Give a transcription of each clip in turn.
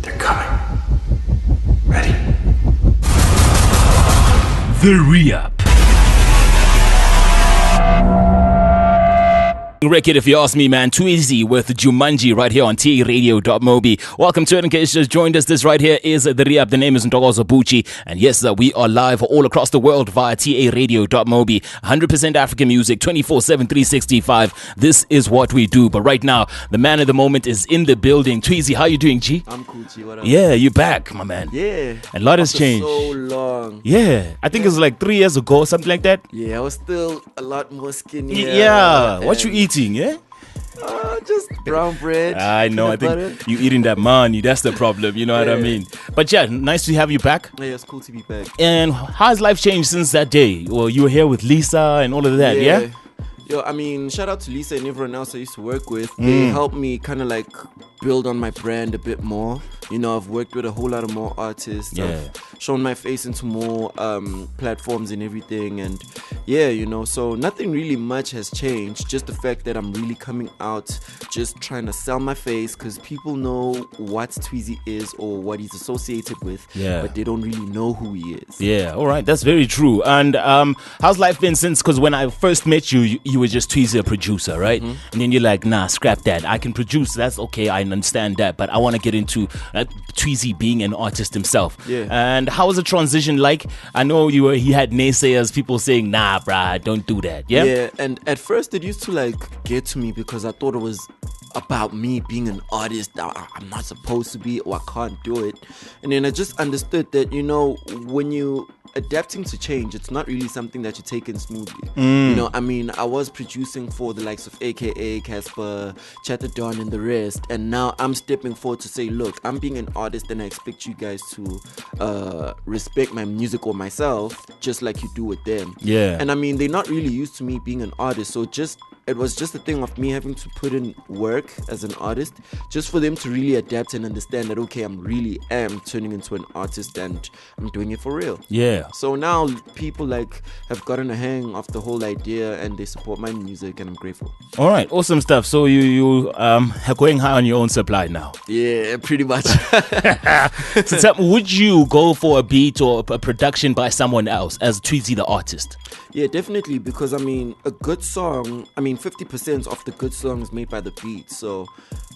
They're coming. Ready? The Re-Up. Record, if you ask me, man. Tweezy with Jumanji right here on TRadio.mobi. Welcome to it. In case you just joined us, this right here is the Re-Up. The name is Ntokozo, Botjie. And yes, we are live all across the world via TRadio.mobi. 100% African music, 24/7, 365. This is what we do. But right now, the man of the moment is in the building. Tweezy, how you doing, G? I'm cool, G. What up? Yeah, you back, my man. Yeah. A lot has changed. So long. Yeah, I think it was like 3 years ago, something like that. Yeah, I was still a lot more skinny. Yeah. What you eating, yeah? Just brown bread. I know. I think butter. you eating that money. That's the problem. You know what I mean? But yeah, nice to have you back. Yeah, it's cool to be back. And how's life changed since that day? Well, you were here with Lisa and all of that, yeah? Yo, I mean, shout out to Lisa and everyone else I used to work with. They helped me kind of like build on my brand a bit more. You know, I've worked with a whole lot of more artists. Yeah. I've shown my face into more platforms and everything. And yeah, you know, so nothing really much has changed. Just the fact that I'm really coming out, just trying to sell my face, because people know what Tweezy is or what he's associated with. Yeah. But they don't really know who he is. Yeah, all right. That's very true. And how's life been since? Because when I first met you, you were just Tweezy, a producer, right? And then you're like, nah, scrap that. I can produce. That's okay. I understand that. But I want to get into Tweezy being an artist himself. Yeah. And how was the transition like? I know he had naysayers, people saying, nah, bruh, don't do that. Yeah? Yeah, and at first it used to like get to me because I thought it was about me being an artist that I'm not supposed to be, or I can't do it. And then I just understood that, you know, when you adapting to change, it's not really something that you take in smoothly. You know, I mean, I was producing for the likes of AKA, Casper, Chatter Don and the rest, and now I'm stepping forward to say, look, I'm being an artist and I expect you guys to respect my music or myself just like you do with them. Yeah. And I mean, they're not really used to me being an artist, so it was just a thing of me having to put in work as an artist just for them to really adapt and understand that, okay, I'm really am turning into an artist and I'm doing it for real. Yeah. So now people like have gotten a hang of the whole idea and they support my music and I'm grateful. All right. Awesome stuff. So you are going high on your own supply now. Yeah, pretty much. So tell me, would you go for a beat or a production by someone else as Tweezy the artist? Yeah, definitely, because I mean, a good song, 50% of the good song is made by the beat. So,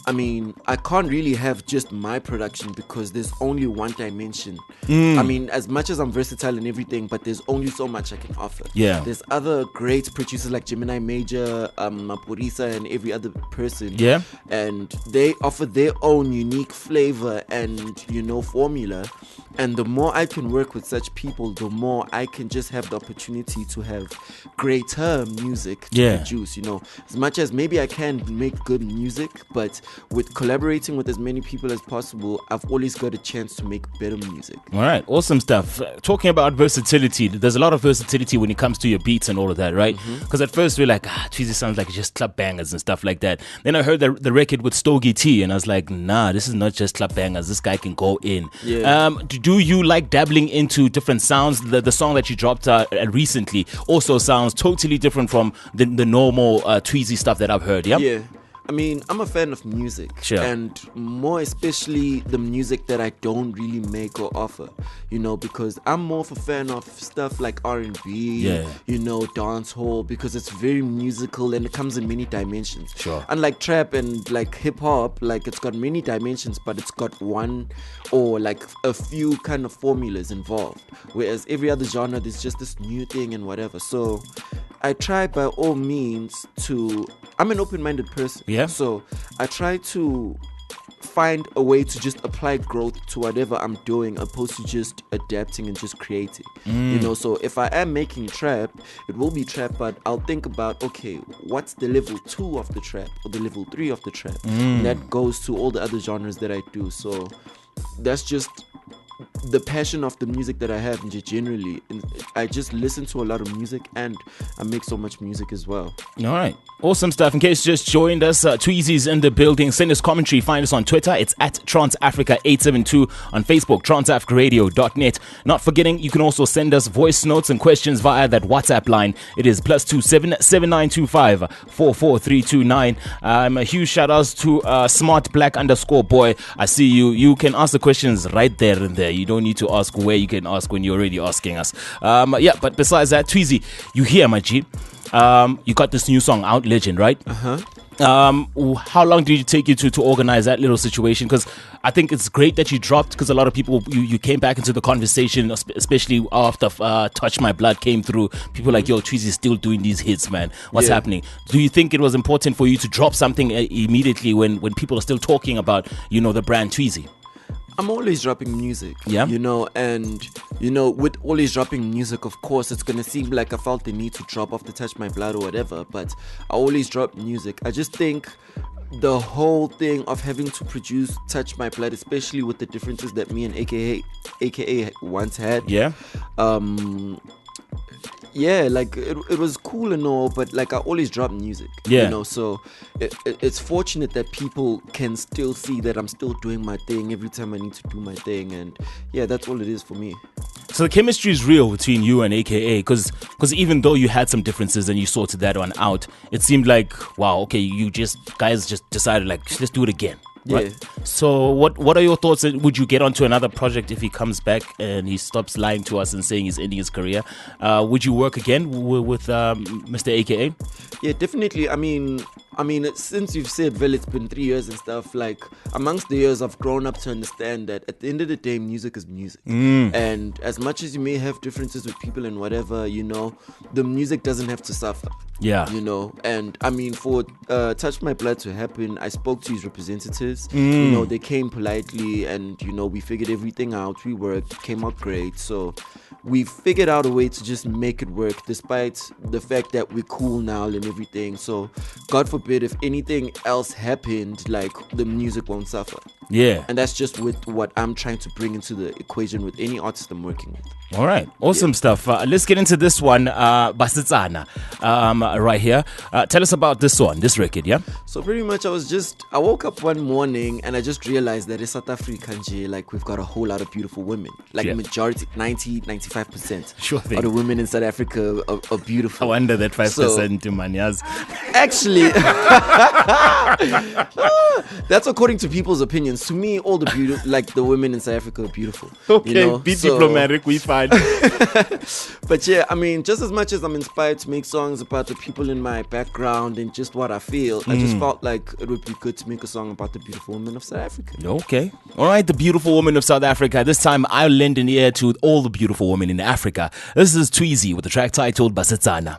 I mean, I can't really have just my production because there's only one dimension. I mean, as much as I'm versatile and everything, but there's only so much I can offer. Yeah. There's other great producers like Gemini Major, Mapurisa, and every other person. Yeah. And they offer their own unique flavor and, you know, formula. And the more I can work with such people, the more I can just have the opportunity to have greater music to produce, you know. As much as maybe I can make good music, but with collaborating with as many people as possible, I've always got a chance to make better music. All right, awesome stuff. Talking about versatility, there's a lot of versatility when it comes to your beats and all of that, right? Because at first we're like, Tweezy sounds like just club bangers and stuff like that. Then I heard the record with Stogie T, and I was like, nah, this is not just club bangers. This guy can go in. Yeah. Do you like dabbling into different sounds? The song that you dropped recently also sounds totally different from the normal Tweezy stuff that I've heard. Yeah. Yeah. I mean, I'm a fan of music, Sure. and more especially the music that I don't really make or offer, you know, because I'm more of a fan of stuff like R&B, you know, dancehall, because it's very musical and it comes in many dimensions. Sure. Unlike trap and like hip hop, like it's got many dimensions, but it's got one or like a few kind of formulas involved. Whereas every other genre, there's just this new thing and whatever. So I try by all means to. I'm an open-minded person. Yeah. So I try to find a way to just apply growth to whatever I'm doing, opposed to just adapting and just creating. You know, so if I am making trap, it will be trap, but I'll think about, okay, what's the level 2 of the trap or the level 3 of the trap? And that goes to all the other genres that I do. So that's just the passion of the music that I have generally. And I just listen to a lot of music and I make so much music as well. All right. Awesome stuff. In case you just joined us, Tweezy's in the building. Send us commentary. Find us on Twitter. It's at TransAfrica872. On Facebook, transafricaradio.net. Not forgetting, you can also send us voice notes and questions via that WhatsApp line. It is +27 7925 44329. A huge shout outs to smartblack_boy. I see you. You can ask the questions right there and there. You don't need to ask where. You can ask when you're already asking us. But besides that, Tweezy, you here, my G. You got this new song out, Legend, right? How long did it take you to organize that little situation? Because I think it's great that you dropped, because a lot of people, you came back into the conversation, especially after Touch My Blood came through. People like, yo, Tweezy's still doing these hits, man. What's happening? Do you think it was important for you to drop something immediately when people are still talking about, the brand Tweezy? I'm always dropping music, and with always dropping music, of course, it's gonna seem like I felt the need to drop off the Touch My Blood or whatever, but I always drop music. I just think the whole thing of having to produce Touch My Blood, especially with the differences that me and AKA once had, like it was cool and all, but like I always drop music, so it's fortunate that people can still see that I'm still doing my thing every time I need to do my thing, and that's all it is for me. So the chemistry is real between you and AKA, because even though you had some differences and you sorted that one out, it seemed like, wow, okay, you guys just decided like, let's do it again. Right? So what are your thoughts? Would you get onto another project if he comes back and he stops lying to us and saying he's ending his career? Would you work again with Mr. AKA? Yeah, definitely. I mean, since you've said, well, it's been 3 years and stuff, like amongst the years I've grown up to understand that at the end of the day, music is music. And as much as you may have differences with people and whatever, the music doesn't have to suffer. Yeah. And I mean, for Touch My Blood to happen, I spoke to his representatives. They came politely and, we figured everything out. We worked, came out great. So we figured out a way to just make it work, despite the fact that we're cool now and everything. So God forbid if anything else happened, like the music won't suffer. Yeah. And that's just with what I'm trying to bring into the equation with any artist I'm working with. All right. Awesome stuff. Let's get into this one, Basitsana, right here. Tell us about this one, this record, yeah? So pretty much I woke up one morning and I just realized that in South Africa, like we've got a whole lot of beautiful women. Like majority, 95% sure thing. Of the women in South Africa are beautiful. I wonder that 5% to Manyas. Actually, that's according to people's opinions. To me, all the the women in South Africa are beautiful. Okay, be diplomatic, we fine. But yeah, I mean, just as much as I'm inspired to make songs about the people in my background and just what I feel, I just felt like it would be good to make a song about the beautiful women of South Africa. Okay. All right, the beautiful women of South Africa. This time I'll lend an ear to all the beautiful women in Africa. This is Tweezy with the track titled Basitsana.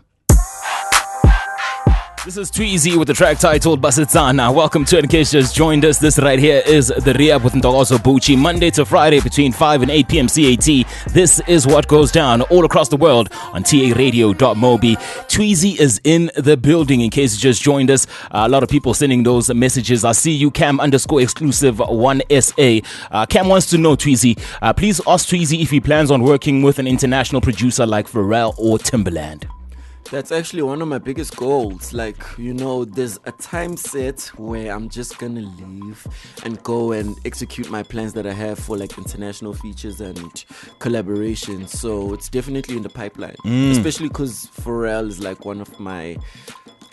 This is Tweezy with the track titled Basitsana. Welcome to it. In case you just joined us, this right here is The Rehab with Ntokozo Botjie, Monday to Friday between 5 and 8 p.m. CAT. This is what goes down all across the world on taradio.mobi. Tweezy is in the building, in case you just joined us. A lot of people sending those messages. I see you, Cam_exclusive1SA. Cam wants to know, Tweezy, please ask Tweezy if he plans on working with an international producer like Pharrell or Timbaland. That's actually one of my biggest goals. Like, there's a time set where I'm just gonna leave and go and execute my plans that I have for like international features and collaborations. So it's definitely in the pipeline, especially because Pharrell is like one of my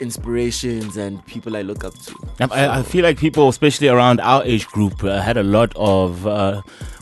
inspirations and people I look up to. I feel like people, especially around our age group, had a lot of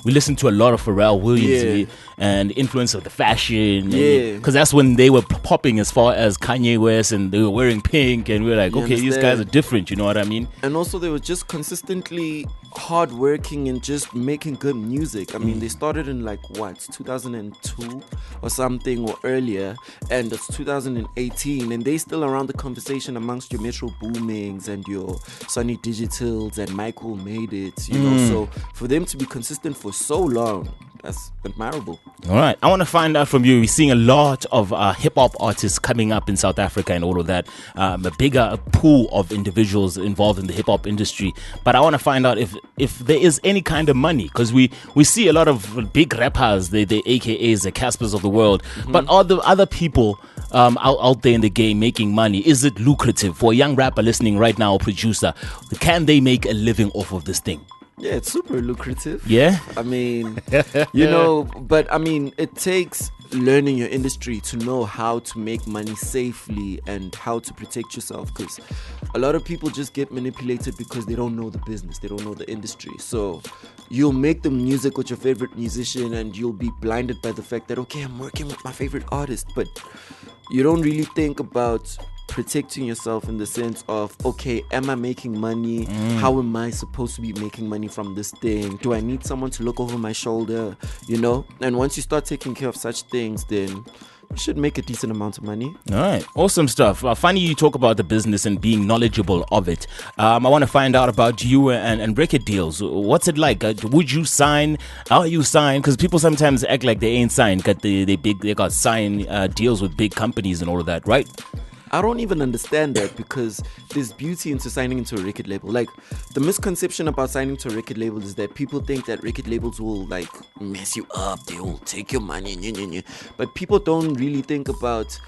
we listened to a lot of Pharrell Williams and influence of the fashion, because that's when they were popping as far as Kanye West, and they were wearing pink, and we were like, okay, these guys are different, you know what I mean? And also they were just consistently hardworking and just making good music. I mean, they started in 2002 or something, or earlier, and it's 2018, and they still around the conversation amongst your Metro Boomings and your Sony Digitals and Michael Made It, you know. So for them to be consistent for so long, that's admirable. All right. I want to find out from you. We're seeing a lot of hip hop artists coming up in South Africa and all of that. A bigger pool of individuals involved in the hip hop industry. But I want to find out if there is any kind of money, because we see a lot of big rappers, the AKAs, the Caspers of the world. But are the other people out there in the game making money? Is it lucrative for a young rapper listening right now, or producer? Can they make a living off of this thing? Yeah, it's super lucrative. Yeah? I mean, but I mean, it takes learning your industry to know how to make money safely and how to protect yourself, because a lot of people just get manipulated because they don't know the business, they don't know the industry. So you'll make the music with your favorite musician and you'll be blinded by the fact that, okay, I'm working with my favorite artist, but you don't really think about protecting yourself in the sense of, okay, am I making money? How am I supposed to be making money from this thing? Do I need someone to look over my shoulder? And once you start taking care of such things, then you should make a decent amount of money. All right, awesome stuff. Funny you talk about the business and being knowledgeable of it. I want to find out about you and record deals. What's it like? Would you sign? Are you signed? Because people sometimes act like they ain't signed. They got signed deals with big companies and all of that, right? I don't even understand that, because there's beauty into signing into a record label. Like, the misconception about signing to a record label is that people think that record labels will like mess you up, they will take your money, but people don't really think about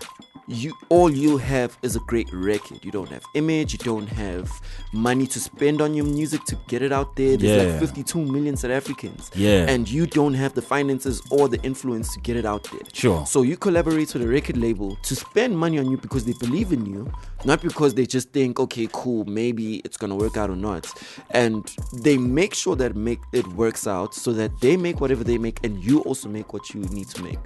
all you have is a great record. You don't have image, you don't have money to spend on your music to get it out there. There's like 52 million South Africans, and you don't have the finances or the influence to get it out there. Sure. So you collaborate with a record label to spend money on you because they believe in you, not because they just think, okay, cool, maybe it's gonna work out or not. And they make sure that it works out so that they make whatever they make and you also make what you need to make.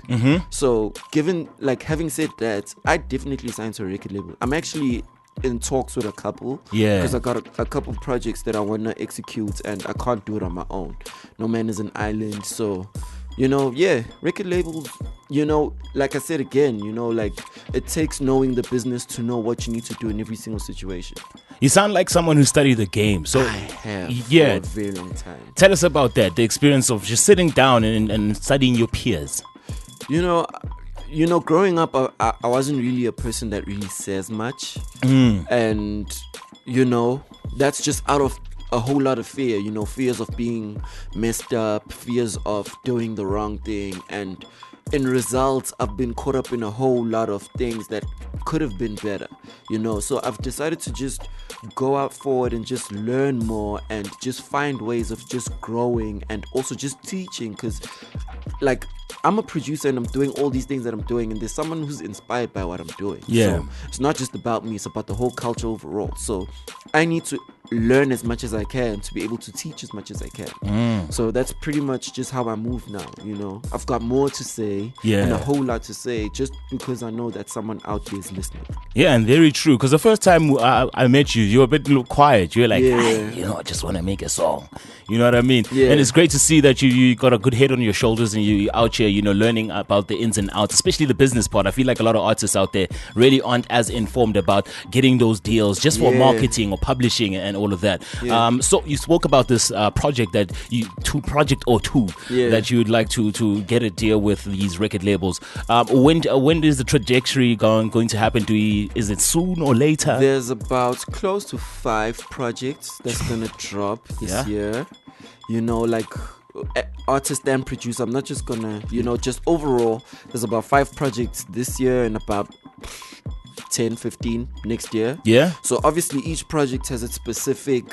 So having said that, I definitely signed to a record label. I'm actually in talks with a couple, because I got a couple projects that I want to execute and I can't do it on my own. No man is an island. So record labels, like I said again, it takes knowing the business to know what you need to do in every single situation. You sound like someone who studied the game. So I have for a very long time. Tell us about that, the experience of just sitting down and studying your peers. Growing up, I wasn't really a person that really says much. And, that's just out of a whole lot of fear, fears of being messed up, fears of doing the wrong thing. And in results, I've been caught up in a whole lot of things that could have been better, So I've decided to just go out forward and just learn more and just find ways of just growing and also just teaching, because I'm a producer and I'm doing all these things that I'm doing, and there's someone who's inspired by what I'm doing. So it's not just about me, it's about the whole culture overall. So I need to learn as much as I can to be able to teach as much as I can. So that's pretty much just how I move now. I've got more to say and a whole lot to say, just because I know that someone out there is listening. Yeah, and very true, because the first time I met you, you were a bit quiet. You were like, I just want to make a song. You know what I mean? And it's great to see that you got a good head on your shoulders and you're out here, learning about the ins and outs, especially the business part. I feel like a lot of artists out there really aren't as informed about getting those deals just for marketing or publishing and all of that. So you spoke about this project that that you would like to get a deal with these record labels. When is the trajectory going to happen? Is it soon or later? There's about close to 5 projects that's gonna drop this year. Artist and producer. I'm not just gonna, just overall, there's about 5 projects this year and about 10, 15 next year. So obviously each project has its specific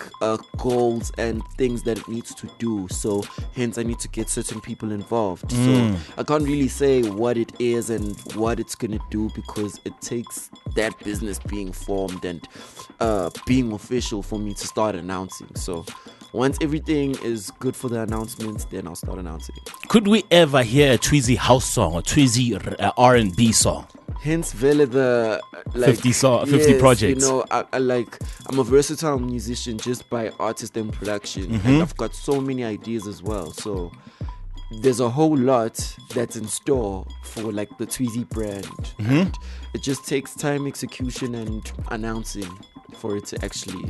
goals and things that it needs to do. So hence I need to get certain people involved. So I can't really say what it is and what it's gonna do, because it takes that business being formed and being official for me to start announcing. So once everything is good for the announcements, then I'll start announcing. Could we ever hear a Tweezy house song or Tweezy R&B song? Hence, Vele, the 50 projects. I'm a versatile musician just by artist and production, and I've got so many ideas as well. So there's a whole lot that's in store for the Tweezy brand. And it just takes time, execution, and announcing for it to actually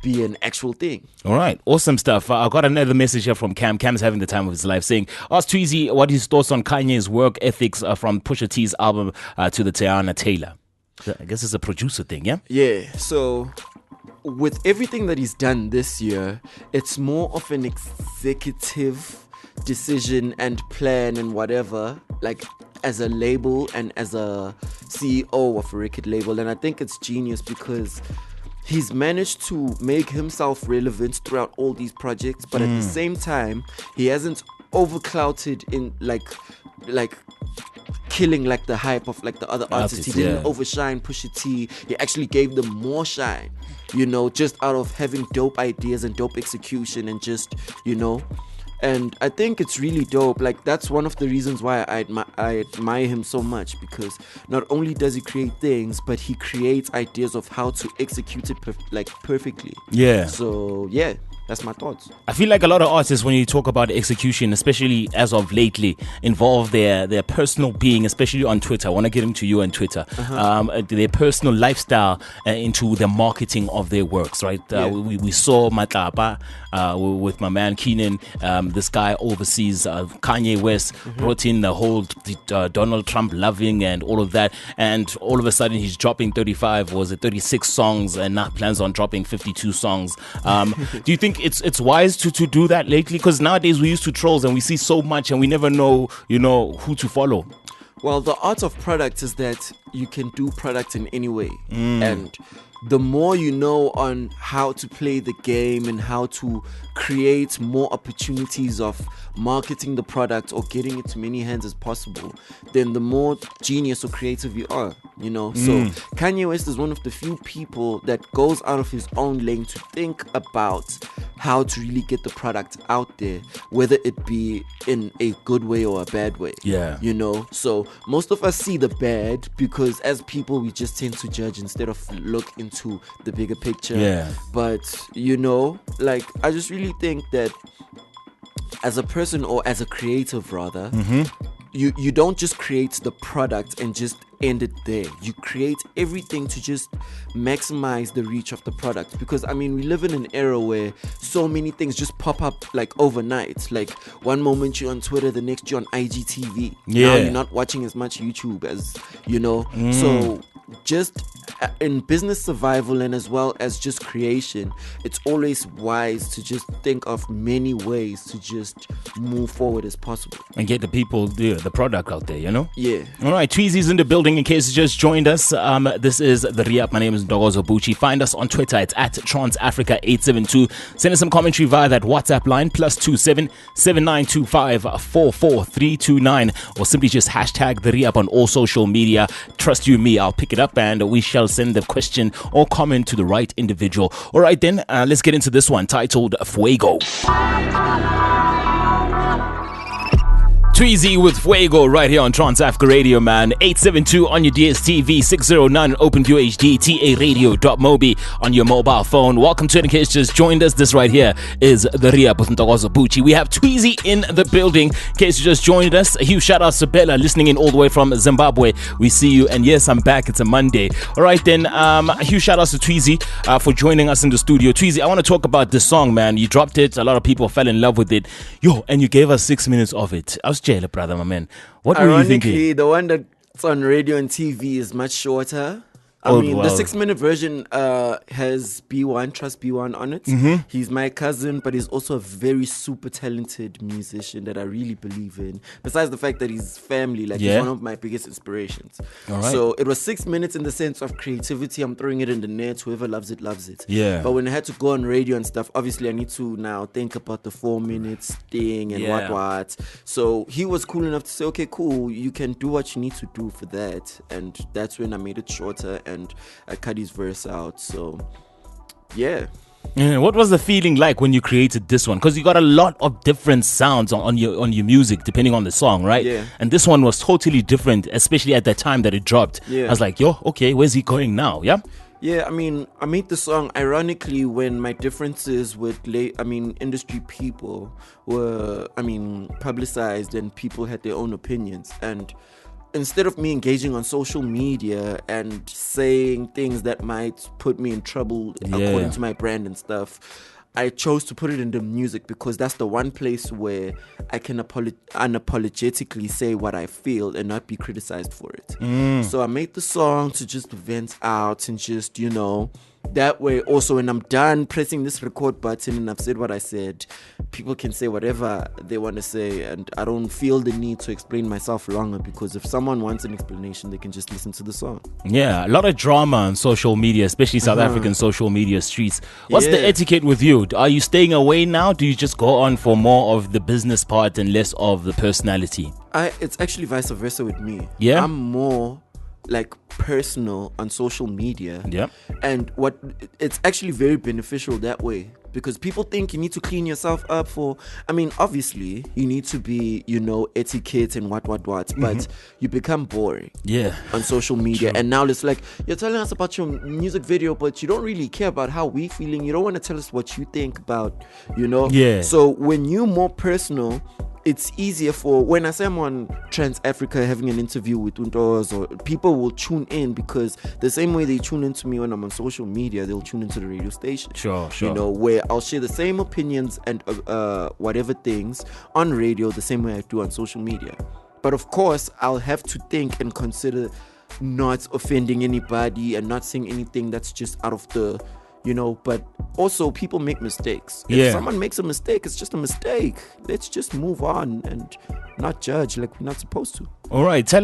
be an actual thing. All right, awesome stuff. I got another message here from Cam. Cam's having the time of his life, saying, ask Tweezy what his thoughts on Kanye's work ethics from Pusha T's album to the Tiana Taylor. I guess it's a producer thing, yeah? Yeah, so with everything that he's done this year, it's more of an executive decision and plan and whatever, like as a label and as a CEO of a record label. And I think it's genius because he's managed to make himself relevant throughout all these projects, but at the same time, he hasn't overclouded in like killing like the hype of like the other artists. He didn't overshine Pusha T. He actually gave them more shine, you know, just out of having dope ideas and dope execution and just, you know. And I think it's really dope. Like, that's one of the reasons why I admire him so much, because not only does he create things, but he creates ideas of how to execute it perfectly. Yeah. So, yeah. That's my thoughts. I feel like a lot of artists, when you talk about execution, especially as of lately, involve their personal being, especially on Twitter. I want to get into you on Twitter. Their personal lifestyle into the marketing of their works, right? We saw Matlapa with my man Keenan. This guy overseas, Kanye West, brought in the whole Donald Trump loving and all of that. And all of a sudden, he's dropping 36 songs and now plans on dropping 52 songs. Do you think it's wise to do that lately? Because nowadays we're used to trolls and we see so much and we never know, you know, who to follow. Well, the art of product is that you can do product in any way. And the more you know on how to play the game and how to create more opportunities of marketing the product or getting it to many hands as possible, then the more genius or creative you are, you know. So Kanye West is one of the few people that goes out of his own lane to think about how to really get the product out there, whether it be in a good way or a bad way. Yeah. You know, so most of us see the bad because as people we just tend to judge instead of look into the bigger picture. Yeah. But you know, like, I just really think that as a person, or as a creative rather, you don't just create the product and just end it there. You create everything to just maximize the reach of the product, because I mean, we live in an era where so many things just pop up like overnight. Like, one moment you're on Twitter, the next you're on IGTV. Now you're not watching as much YouTube as, you know. So just in business survival and as well as just creation, it's always wise to just think of many ways to just move forward as possible and get the people, the product out there, you know. All right, Tweezy's in the building. In case you just joined us, this is the Re-Up. My name is Ntokozo Botjie. Find us on Twitter. It's at TransAfrica872. Send us some commentary via that WhatsApp line +27 7925 44329, or simply just hashtag the Re-Up on all social media. Trust you me, I'll pick it up and we shall send the question or comment to the right individual. All right then, let's get into this one titled Fuego. Tweezy with Fuego right here on TransAfrica Radio, man. 872 on your DSTV, 609 OpenView HD, taradio.mobi on your mobile phone. Welcome to it in case you just joined us. This right here is the Re-Up with Ntokozo Botjie. We have Tweezy in the building. In case you just joined us, a huge shout out to Bella listening in all the way from Zimbabwe. We see you, and yes, I'm back. It's a Monday. All right then, a huge shout out to Tweezy for joining us in the studio. Tweezy, I want to talk about this song, man. You dropped it. A lot of people fell in love with it. Yo, and you gave us 6 minutes of it. I was jailer, brother, my man. What were you thinking? Ironically, the one that's on radio and TV is much shorter. I mean, the 6-minute version has B1, Trust B1 on it. He's my cousin, but he's also a very super talented musician that I really believe in. Besides the fact that he's family, like he's one of my biggest inspirations. All right. So it was 6 minutes in the sense of creativity. I'm throwing it in the net. Whoever loves it, loves it. Yeah. But when I had to go on radio and stuff, obviously I need to now think about the 4 minutes thing and what. So he was cool enough to say, okay, cool, you can do what you need to do for that. And that's when I made it shorter and I cut his verse out. So yeah. What was the feeling like when you created this one? Because you got a lot of different sounds on your music depending on the song, right? Yeah. And this one was totally different, especially at the time that it dropped. I was like, yo, okay, where's he going now? Yeah, I mean, I made the song ironically when my differences with industry people were publicized and people had their own opinions. And instead of me engaging on social media and saying things that might put me in trouble according to my brand and stuff, I chose to put it in the music because that's the one place where I can unapologetically say what I feel and not be criticized for it. So I made the song to just vent out and just, that way also when I'm done pressing this record button and I've said what I said, people can say whatever they want to say, and I don't feel the need to explain myself longer, because if someone wants an explanation, they can just listen to the song. Yeah, a lot of drama on social media, especially South African social media streets. What's the etiquette with you? Are you staying away now? Do you just go on for more of the business part and less of the personality? It's actually vice versa with me. Yeah, I'm more like personal on social media. Yeah. And it's actually very beneficial that way, because people think you need to clean yourself up obviously you need to be, etiquette and what, but you become boring on social media. True. And now it's like, you're telling us about your music video, but you don't really care about how we're feeling. You don't want to tell us what you think about, So when you're more personal, it's easier for, when I say I'm on Trans Africa having an interview with Ntokozo, people will tune in, because the same way they tune into me when I'm on social media, they'll tune into the radio station. Sure. Where I'll share the same opinions and whatever things on radio the same way I do on social media. But of course, I'll have to think and consider not offending anybody and not saying anything that's just out of the, but also people make mistakes. If someone makes a mistake, it's just a mistake. Let's just move on and not judge like we're not supposed to. All right, tell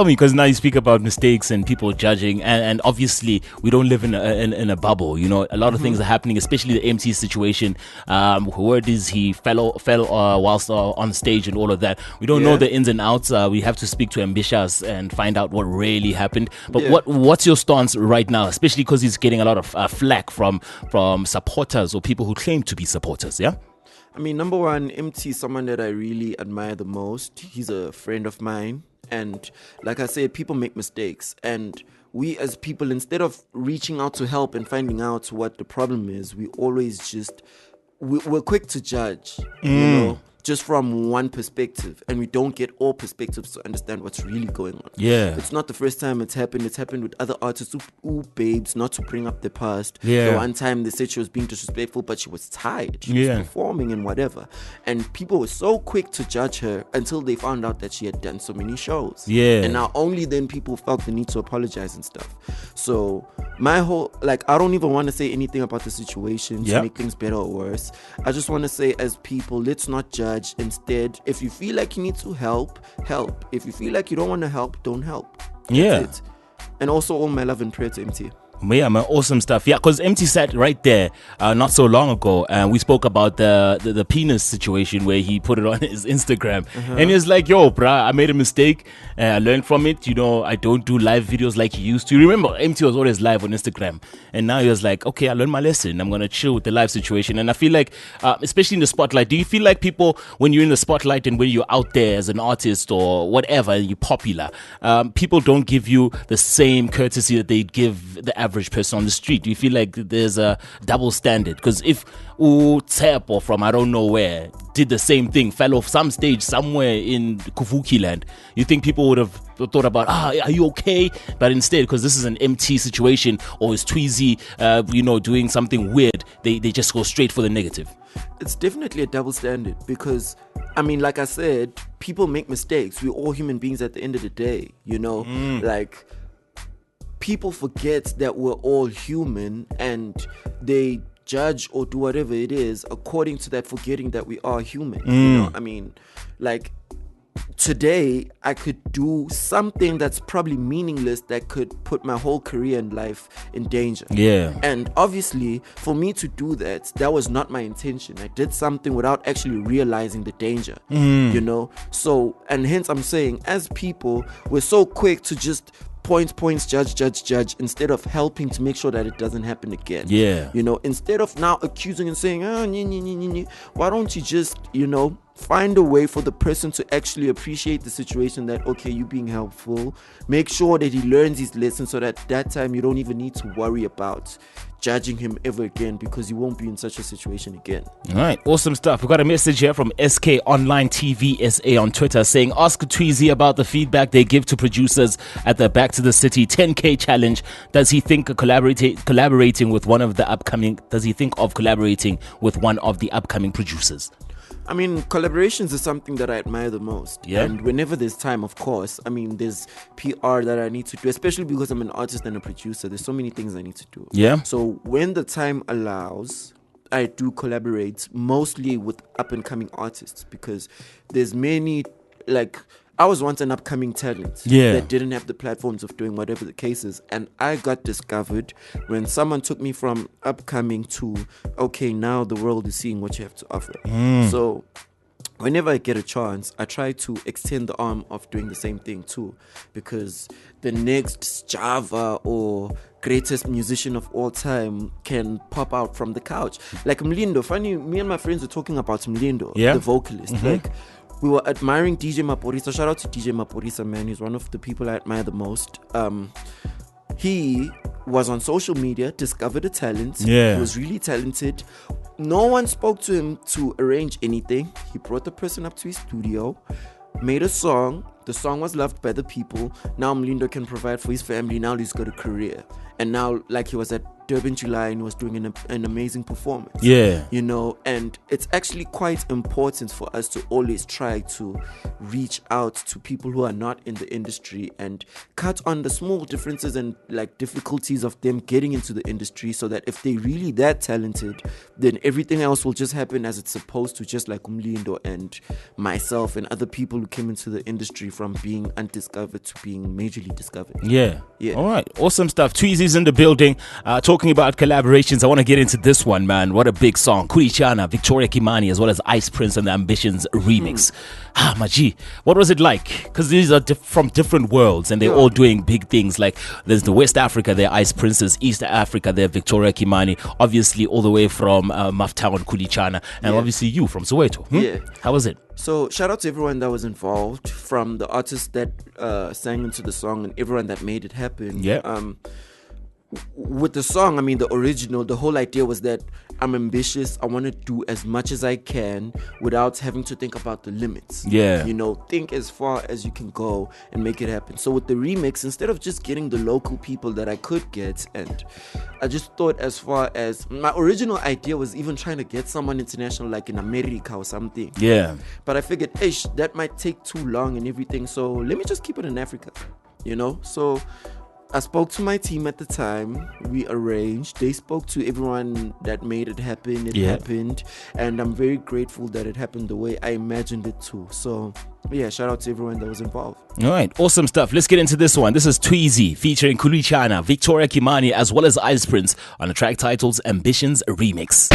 me, because now you speak about mistakes and people judging, and obviously we don't live in a bubble. A lot of things are happening, especially the MC situation. Word is he fell whilst on stage and all of that. We don't know the ins and outs. We have to speak to Ambitious and find out what really happened. But what's your stance right now, especially because he's getting a lot of flack from supporters or people who claim to be supporters? Yeah. Number one, MT is someone that I really admire the most. He's a friend of mine. And like I said, people make mistakes. And we as people, instead of reaching out to help and finding out what the problem is, we always we're quick to judge, just from one perspective, and we don't get all perspectives to understand what's really going on. It's not the first time it's happened. It's happened with other artists who babes, not to bring up the past. The one time they said she was being disrespectful, but she was tired. She was performing and whatever, and people were so quick to judge her until they found out that she had done so many shows. And now only then people felt the need to apologize and stuff. So my whole, I don't even want to say anything about the situation to make things better or worse. I just want to say, as people, let's not judge. Instead, if you feel like you need to help. If you feel like you don't want to help, don't help. That's it. And also, all my love and prayer to MT. Yeah, man, awesome stuff. Yeah, because MT sat right there not so long ago, and we spoke about the penis situation where he put it on his Instagram, and he was like, "Yo, bruh, I made a mistake. I learned from it. I don't do live videos like he used to." Remember, MT was always live on Instagram, and now he was like, "Okay, I learned my lesson. I'm gonna chill with the live situation." And I feel like, especially in the spotlight, do you feel like people, when you're in the spotlight and when you're out there as an artist or whatever, and you're popular, people don't give you the same courtesy that they give the average person on the street? Do you feel like there's a double standard? Because if Tsepo from I don't know where did the same thing, fell off some stage somewhere in Kuvuki land, you think people would have thought about, are you okay? But instead, because this is an MT situation, or is Tweezy doing something weird, they just go straight for the negative. It's definitely a double standard, because like I said, people make mistakes. We're all human beings at the end of the day, people forget that we're all human, and they judge or do whatever it is according to that, forgetting that we are human. Today I could do something that's probably meaningless that could put my whole career and life in danger. And obviously, for me to do that was not my intention. I did something without actually realizing the danger. So, and hence I'm saying, as people, we're so quick to just points, judge, instead of helping to make sure that it doesn't happen again. Instead of now accusing and saying, why don't you just, find a way for the person to actually appreciate the situation, that, okay, you being helpful, make sure that he learns his lesson, so that time you don't even need to worry about judging him ever again, because he won't be in such a situation again. All right, awesome stuff. We got a message here from SK Online TV SA on Twitter saying, ask Tweezy about the feedback they give to producers at the Back to the City 10K challenge. Does he think collaborating with one of the upcoming producers? I mean, collaborations is something that I admire the most. Yeah. And whenever there's time, of course, I mean, there's PR that I need to do, especially because I'm an artist and a producer. There's so many things I need to do. Yeah. So when the time allows, I do collaborate mostly with up and coming artists, because there's many, like, I was once an upcoming talent that didn't have the platforms of doing whatever the case is. And I got discovered when someone took me from upcoming to, okay, now the world is seeing what you have to offer. So whenever I get a chance, I try to extend the arm of doing the same thing too, because the next Java or greatest musician of all time can pop out from the couch. Like Mlindo, funny, me and my friends were talking about Mlindo, the vocalist. Like, we were admiring DJ Maporisa. Shout out to DJ Maporisa, man. He's one of the people I admire the most. He was on social media, discovered a talent. Yeah. He was really talented. No one spoke to him to arrange anything. He brought the person up to his studio, made a song. The song was loved by the people. Now Mlindo can provide for his family. Now he's got a career. And now, like, he was at Durban July and was doing an amazing performance. Yeah. You know, and it's actually quite important for us to always try to reach out to people who are not in the industry and cut on the small differences and like difficulties of them getting into the industry, so that if they're really that talented, then everything else will just happen as it's supposed to, just like Umlindo and myself and other people who came into the industry from being undiscovered to being majorly discovered. Yeah. Yeah. All right. Awesome stuff. Tweezy's in the building. Talking about collaborations, I want to get into this one, man. What a big song. Kulichana, Victoria Kimani, as well as Ice Prince and the Ambitions remix. Maji, what was it like? Because these are from different worlds and they're all doing big things. Like, there's the West Africa, they're Ice Princes. East Africa, they're Victoria Kimani. Obviously, all the way from Maftown, Kulichana. And obviously you from Soweto. Yeah. How was it? So shout out to everyone that was involved, from the artists that sang into the song and everyone that made it happen. Yeah. With the song, I mean, the original, the whole idea was that I'm ambitious. I want to do as much as I can without having to think about the limits. Yeah. You know, think as far as you can go and make it happen. So with the remix, instead of just getting the local people that I could get, and I just thought, as far as my original idea was even trying to get someone international, like in America or something. Yeah. But I figured, that might take too long and everything. So let me just keep it in Africa, you know? So I spoke to my team at the time. We arranged. They spoke to everyone that made it happen. It happened. And I'm very grateful that it happened the way I imagined it to. So, yeah, shout out to everyone that was involved. All right, awesome stuff. Let's get into this one. This is Tweezy featuring Kulichana, Victoria Kimani, as well as Ice Prince on a track titled Ambitions Remix.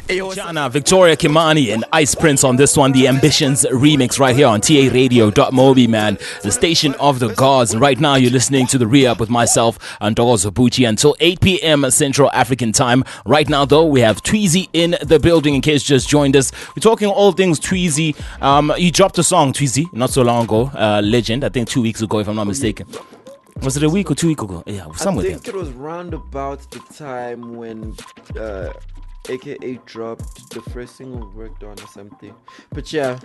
Kulichana, Victoria Kimani, and Ice Prince on this one, the Ambitions Remix, right here on TARadio.mobi, man, the station of the gods. And right now, you're listening to the Re-Up with myself, Ntokozo, Botjie, until 8 p.m. Central African time. Right now, though, we have Tweezy in the building. In case you just joined us, we're talking all things Tweezy. You dropped a song, Tweezy, not so long ago. Legend, I think 2 weeks ago, if I'm not mistaken. Was it a week or 2 weeks ago? Yeah, somewhere there. I think it was round about the time when AKA dropped the first single we worked on or something. But yeah,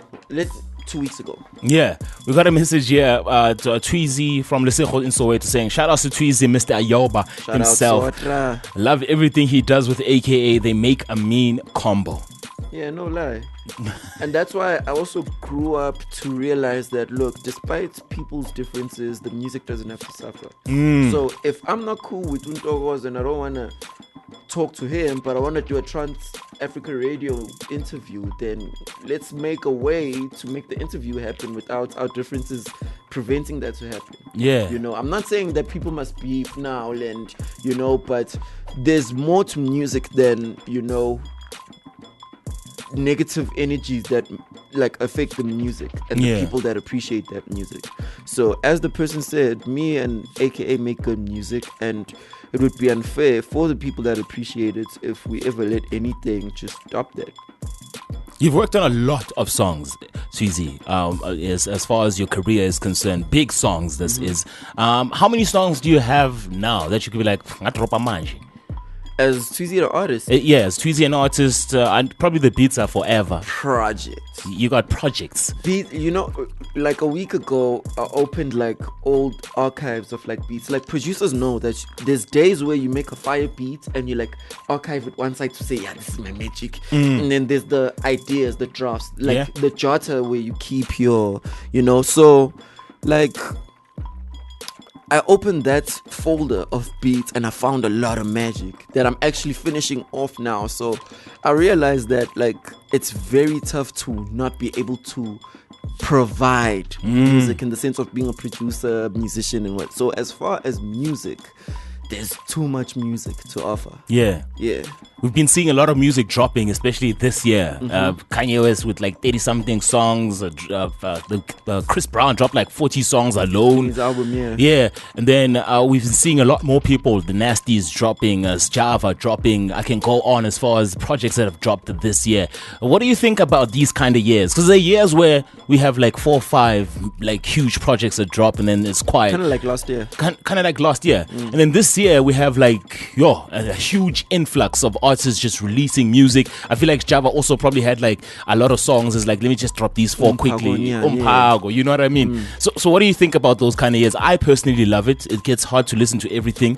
2 weeks ago. Yeah, we got a message here to Tweezy from Lesego in Soweto saying, shout out to Tweezy, Mr. Ayoba himself. Love everything he does with AKA. They make a mean combo. Yeah, no lie. And that's why I also grew up to realize that, look, despite people's differences, the music doesn't have to suffer. So if I'm not cool with Ntokozo and I don't want to talk to him, but I want to do a Trans Africa Radio interview, then let's make a way to make the interview happen without our differences preventing that to happen. Yeah. You know, I'm not saying that people must beef now and, you know, but there's more to music than, you know, negative energies that like affect the music and the people that appreciate that music. So as the person said, me and AKA make good music, and it would be unfair for the people that appreciate it if we ever let anything just stop that. You've worked on a lot of songs. Tweezy, as far as your career is concerned, big songs this is. How many songs do you have now that you could be like, "Ngatropa manje"? As Tweezy the artist, Yes, Tweezy an artist, and probably the beats are forever. project. You got projects. Beat, like a week ago, I opened like old archives of like beats. Like producers know that there's days where you make a fire beat and you like archive it one side to say, yeah, this is my magic. And then there's the ideas, the drafts, like the jotter where you keep your, so like I opened that folder of beats and I found a lot of magic that I'm actually finishing off now. So I realized that like it's very tough to not be able to provide music in the sense of being a producer, musician, and what. So as far as music, there's too much music to offer. Yeah. We've been seeing a lot of music dropping, especially this year. Kanye West with like 30-something songs. Chris Brown dropped like 40 songs alone. His album, Yeah, and then we've been seeing a lot more people. The Nasties dropping, Java dropping. I can go on as far as projects that have dropped this year. What do you think about these kind of years? Because there are years where we have like 4 or 5 like huge projects that drop, and then it's quiet. Kind of like last year. Kind of like last year. And then this year we have like a huge influx of artists just releasing music. I feel like Java also probably had like a lot of songs. It's like, let me just drop these 4 quickly. You know what I mean? So what do you think about those kind of years? I personally love it. It gets hard to listen to everything.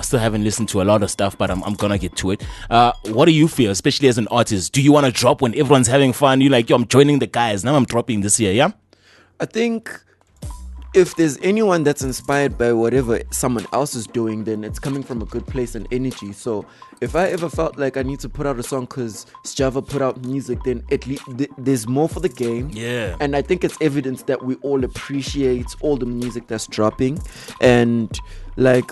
Still haven't listened to a lot of stuff, but I'm gonna get to it. What do you feel, especially as an artist? Do you want to drop when everyone's having fun? You're like, yo, I'm joining the guys. Now I'm dropping this year, yeah? I think if there's anyone that's inspired by whatever someone else is doing, then it's coming from a good place and energy. So if I ever felt like I need to put out a song because Java put out music, then at least there's more for the game. Yeah. And I think it's evidence that we all appreciate all the music that's dropping. And like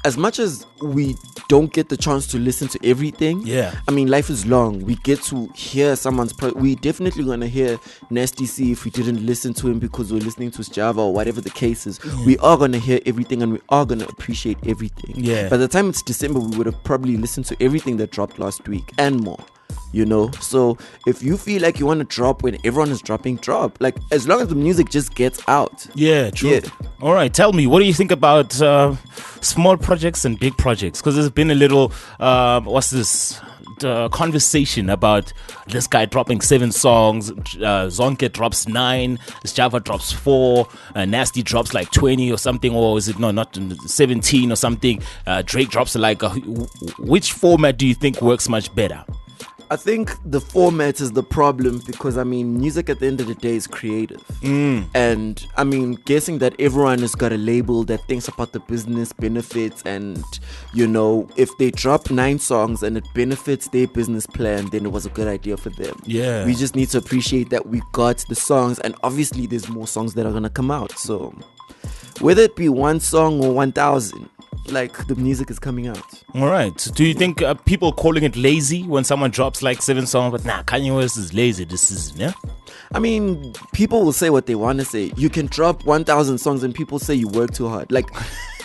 as much as we don't get the chance to listen to everything, I mean, life is long. We get to hear someone's we definitely gonna hear Nasty C if we didn't listen to him because we're listening to his Java or whatever the case is. We are gonna hear everything and we are gonna appreciate everything. By the time it's December, we would have probably listened to everything that dropped last week and more. So if you feel like you want to drop when everyone is dropping, drop. Like, as long as the music just gets out. Yeah, true. All right, tell me, what do you think about small projects and big projects? Because there's been a little conversation about this guy dropping 7 songs, Zonke drops 9, Java drops 4, Nasty drops like 20 or something, or is it not 17 or something? Drake drops like which format do you think works much better? I think the format is the problem because, I mean, music at the end of the day is creative. And, I mean, guessing that everyone has got a label that thinks about the business benefits and, if they drop 9 songs and it benefits their business plan, then it was a good idea for them. Yeah. We just need to appreciate that we got the songs, and obviously there's more songs that are going to come out. So, whether it be 1 song or 1,000, like, the music is coming out. All right. Do you think people calling it lazy when someone drops like 7 songs, but Kanye West is lazy? This is, I mean, people will say what they want to say. You can drop 1,000 songs and people say you work too hard. Like,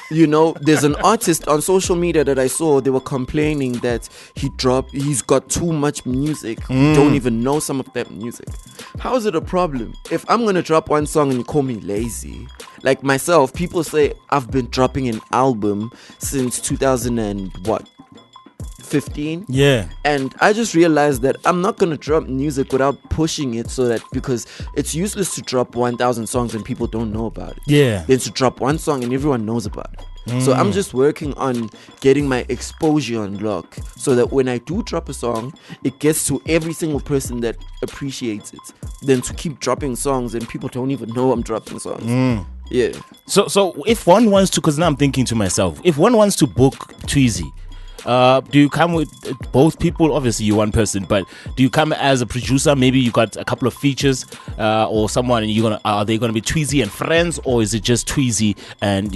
there's an artist on social media that I saw, they were complaining that he's got too much music. We don't even know some of that music. How is it a problem? If I'm going to drop 1 song and you call me lazy, like myself, people say I've been dropping an album since 2015. Yeah. And I just realized that I'm not going to drop music without pushing it, because it's useless to drop 1,000 songs and people don't know about it. Yeah. Then to drop 1 song and everyone knows about it. So I'm just working on getting my exposure on lock so that when I do drop a song, it gets to every single person that appreciates it. Then to keep dropping songs and people don't even know I'm dropping songs. Yeah. So if one wants to, because now I'm thinking to myself, if one wants to book Tweezy, do you come with both people? Obviously you're one person, but do you come as a producer? Maybe you got a couple of features, or someone, and are they gonna be Tweezy and friends, or is it just Tweezy and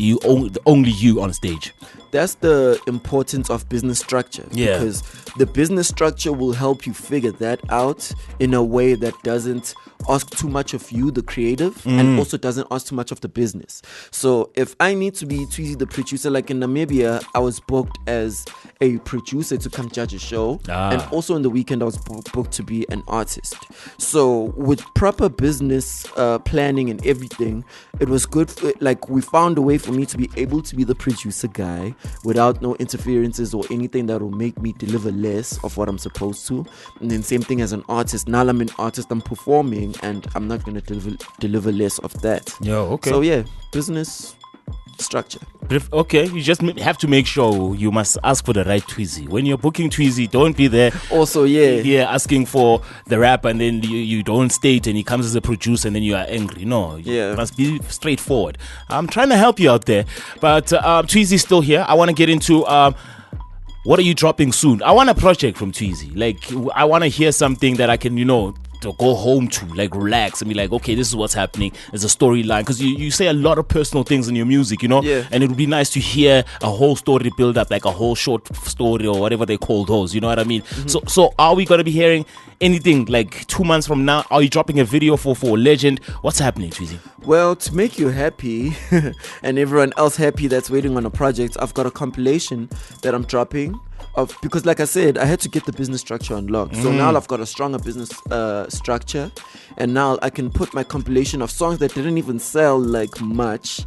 only you on stage? that's the importance of business structure. Yeah. Because the business structure will help you figure that out in a way that doesn't ask too much of you, the creative, and also doesn't ask too much of the business. So if I need to be Tweezy the producer, like in Namibia, I was booked as a producer to come judge a show, and also in the weekend I was booked to be an artist. So with proper business planning and everything, it was good. Like we found a way for me to be able to be the producer guy without no interferences or anything that will make me deliver less of what I'm supposed to. And then same thing as an artist. Now I'm an artist, I'm performing, and I'm not gonna deliver less of that. Yo, okay. So yeah, business structure. Okay, you just have to make sure you must ask for the right Tweezy. When you're booking Tweezy, don't be there. Also, asking for the rap and then you don't state and he comes as a producer and then you are angry. No, you must be straightforward. I'm trying to help you out there, but Tweezy's still here. I want to get into what are you dropping soon? I want a project from Tweezy. Like I want to hear something that I can, to go home to, like relax and be like, okay, this is what's happening. There's a storyline, because you say a lot of personal things in your music, and it would be nice to hear a whole story build up, like a whole short story or whatever they call those, you know what I mean? So are we gonna be hearing anything like 2 months from now? Are you dropping a video for Legend? What's happening, Tweezy? Well, to make you happy and everyone else happy that's waiting on a project, I've got a compilation that I'm dropping because like I said, I had to get the business structure unlocked. So now I've got a stronger business structure, and now I can put my compilation of songs that didn't even sell like much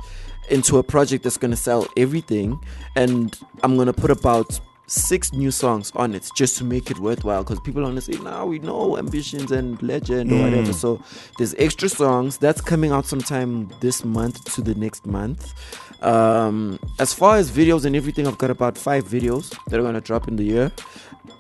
into a project that's going to sell everything, and I'm going to put about 6 new songs on it just to make it worthwhile, because people want to say, now we know Ambitions and Legend or whatever. So there's extra songs that's coming out sometime this month to the next month. As far as videos and everything, I've got about 5 videos that are going to drop in the year.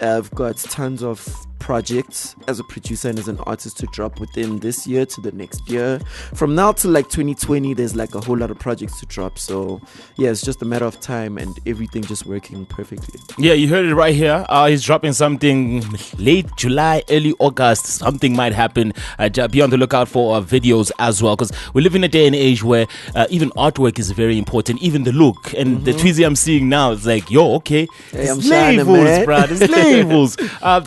I've got tons of projects as a producer and as an artist to drop within this year to the next year. From now to like 2020, there's like a whole lot of projects to drop. So yeah, it's just a matter of time and everything just working perfectly. Yeah, you heard it right here. He's dropping something late July, early August. Something might happen. Be on the lookout for videos as well, because we live in a day and age where even artwork is very important, even the look. And the Tweezy I'm seeing now is like, yo, okay, it's labels, bro. It's labels.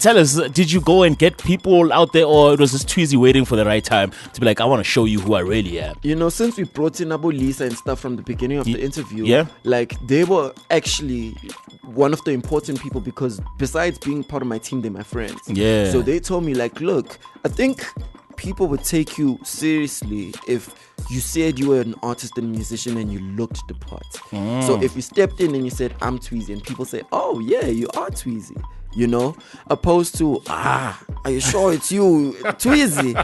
Tell us, did you go and get people out there, or it was just Tweezy waiting for the right time to be like, I want to show you who I really am? Since we brought in Abu Lisa and stuff from the beginning of the interview, like they were actually one of the important people, because besides being part of my team, they're my friends. Yeah. So they told me like, look, I think people would take you seriously if you said you were an artist and musician and you looked the part. So if you stepped in and you said, I'm Tweezy, and people say, oh yeah, you are Tweezy, opposed to, are you sure it's you, Tweezy?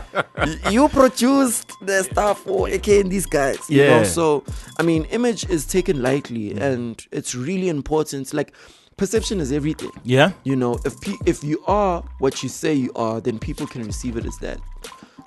You produced the stuff for AK and these guys, you know? So I mean, image is taken lightly, and it's really important. Like, perception is everything. Yeah. If you are what you say you are, then people can receive it as that.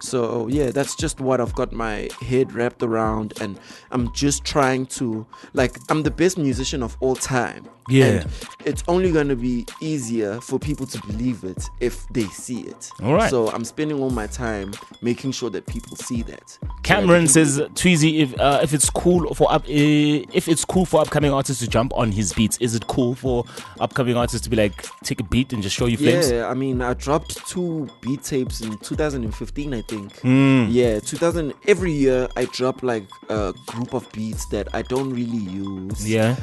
So yeah, that's just what I've got my head wrapped around, and I'm just trying to, like, I'm the best musician of all time. Yeah. And it's only going to be easier for people to believe it if they see it. All right. So I'm spending all my time making sure that people see that. Cameron says, Tweezy, if it's cool for upcoming artists to jump on his beats, is it cool for upcoming artists to be like, take a beat and just show you flames? Yeah, I mean, I dropped 2 beat tapes in 2015, I think. Yeah, every year I drop like a group of beats that I don't really use. Yeah.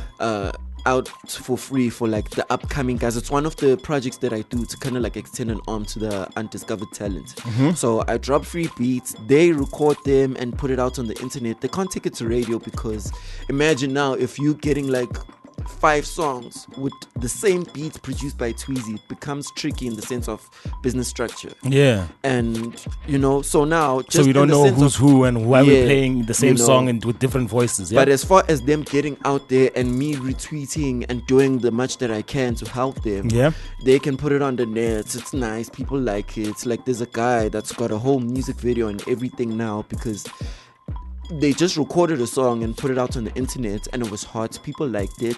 Out for free for like the upcoming guys. It's one of the projects that I do to kind of like extend an arm to the undiscovered talent. So I drop free beats, they record them and put it out on the internet. They can't take it to radio, because imagine now if you're getting like 5 songs with the same beats produced by Tweezy, it becomes tricky in the sense of business structure. Yeah. And so now just, so we don't know who's who and why we're playing the same song and with different voices. But as far as them getting out there and me retweeting and doing the much that I can to help them, they can put it on the net. It's nice, people like it. It's like there's a guy that's got a whole music video and everything now, because they just recorded a song and put it out on the internet, and it was hot. People liked it.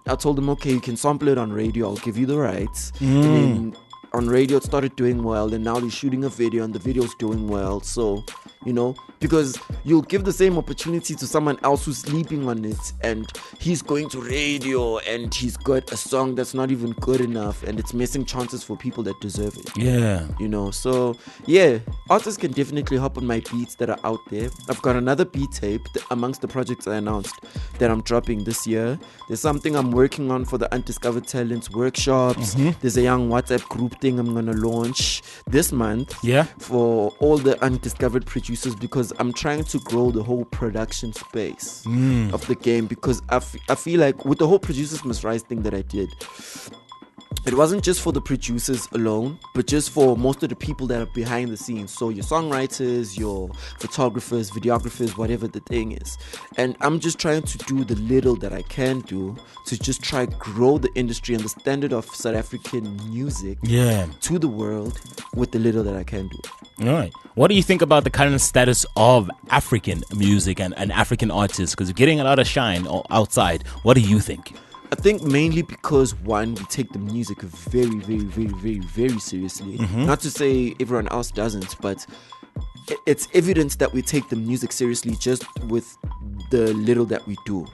I told them, okay, you can sample it on radio, I'll give you the rights. And then on radio it started doing well, and now they're shooting a video and the video's doing well. So because you'll give the same opportunity to someone else who's sleeping on it, and he's going to radio and he's got a song that's not even good enough, and it's missing chances for people that deserve it. Yeah. You know, so yeah, artists can definitely hop on my beats that are out there. I've got another beat tape amongst the projects I announced that I'm dropping this year. There's something I'm working on for the Undiscovered Talents workshops. There's a young WhatsApp group thing I'm gonna launch this month for all the undiscovered producers, because I'm trying to grow the whole production space of the game, because I feel like with the whole Producers Must Rise thing that I did, it wasn't just for the producers alone, but just for most of the people that are behind the scenes. So your songwriters, your photographers, videographers, whatever the thing is. And I'm just trying to do the little that I can do to just try grow the industry and the standard of South African music to the world with the little that I can do. All right. What do you think about the current status of African music and African artists? Because you're getting a lot of shine outside. What do you think? I think mainly because, one, we take the music very, very, very, very, very seriously. Not to say everyone else doesn't, but it's evidence that we take the music seriously just with the little that we do.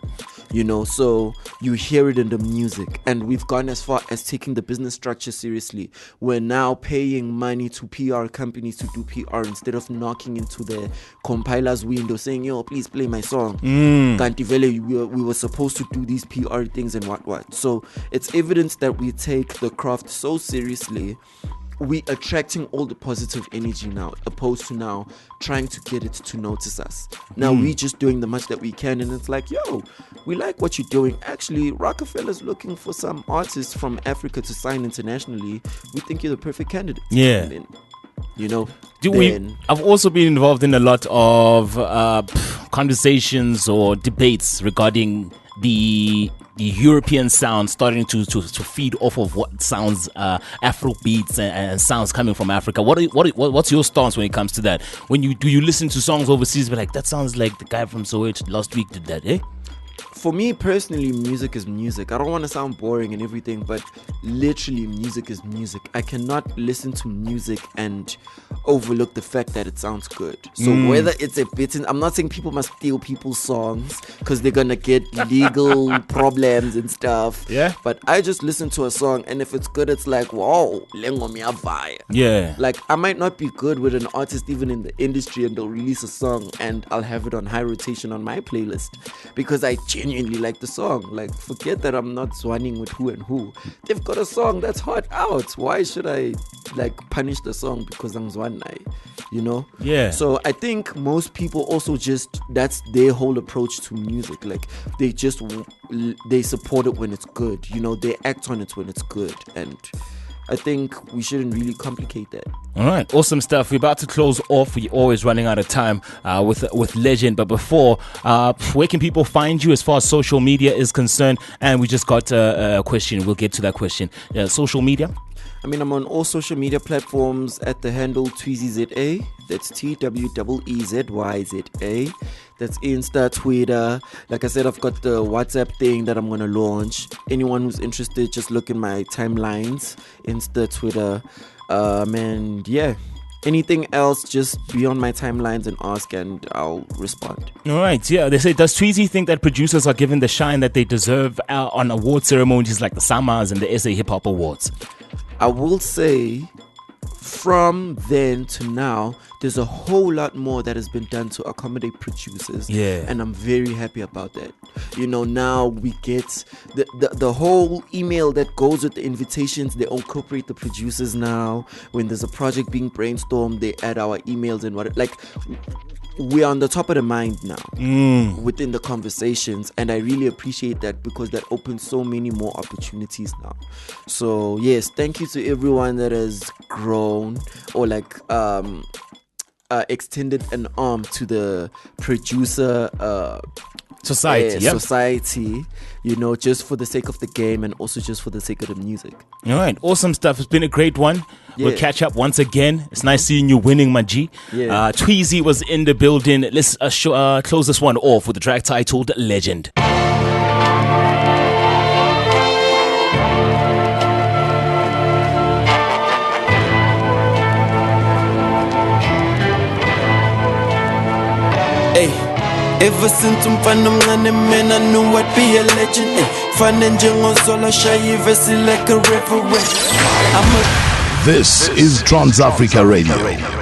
You know, so you hear it in the music, and we've gone as far as taking the business structure seriously. We're now paying money to PR companies to do PR instead of knocking into the compiler's window saying, yo, please play my song. Kanti we were supposed to do these PR things and what. So it's evidence that we take the craft so seriously. We attracting all the positive energy now, opposed to now trying to get it to notice us. Now we just doing the much that we can, and it's like, yo, we like what you're doing. Actually, Rockefeller's looking for some artists from Africa to sign internationally. We think you're the perfect candidate. Yeah. And then, you know, I've also been involved in a lot of conversations or debates regarding the European sound starting to feed off of what sounds Afro beats and sounds coming from Africa. What's your stance when it comes to that? When you listen to songs overseas, be like, that sounds like the guy from Soweto last week did that, eh? For me personally, music is music. I don't want to sound boring and everything, but literally music is music. I cannot listen to music and overlook the fact that it sounds good. So whether it's a bit, I'm not saying people must steal people's songs because they're gonna get legal problems and stuff. Yeah. But I just listen to a song, and if it's good, it's like, wow, lengo miyavaya. Yeah. Like, I might not be good with an artist even in the industry, and they'll release a song and I'll have it on high rotation on my playlist because I genuinely like the song. Like, forget that I'm not swanning with who and who. They've got a song that's hot out. Why should I like punish the song because I'm swanai? You know? Yeah. So I think most people also just, that's their whole approach to music. Like, they support it when it's good. You know, they act on it when it's good. And I think we shouldn't really complicate that. All right, awesome stuff. We're about to close off. We're always running out of time with Legend. But before, where can people find you as far as social media is concerned? And we just got a question. We'll get to that question. Social media? I mean, I'm on all social media platforms at the handle TweezyZA. That's TweezyZYZA. That's Insta, Twitter. Like I said, I've got the WhatsApp thing that I'm going to launch. Anyone who's interested, just look in my timelines. Insta, Twitter. And yeah, anything else, just be on my timelines and ask, and I'll respond. All right, yeah. They say, does Tweezy think that producers are given the shine that they deserve on award ceremonies like the Summers and the SA Hip Hop Awards? I will say, from then to now, there's a whole lot more that has been done to accommodate producers. Yeah. And I'm very happy about that. You know, now we get the whole email that goes with the invitations. They incorporate the producers now. When there's a project being brainstormed, they add our emails and what. Like, we're on the top of the mind now within the conversations, and I really appreciate that because that opens so many more opportunities now. So yes, thank you to everyone that has grown or like extended an arm to the producer society, you know, just for the sake of the game and also just for the sake of the music. All right, awesome stuff. It's been a great one. Yeah. We'll catch up once again. It's nice seeing you winning, my G. Yeah. Tweezy was in the building. Let's close this one off with the track titled Legend. Hey, ever since umfana omncane man I knew I'd be a legend. Hey, fane njengozola shaya ivesi like a referee. This is Trans Africa Radio.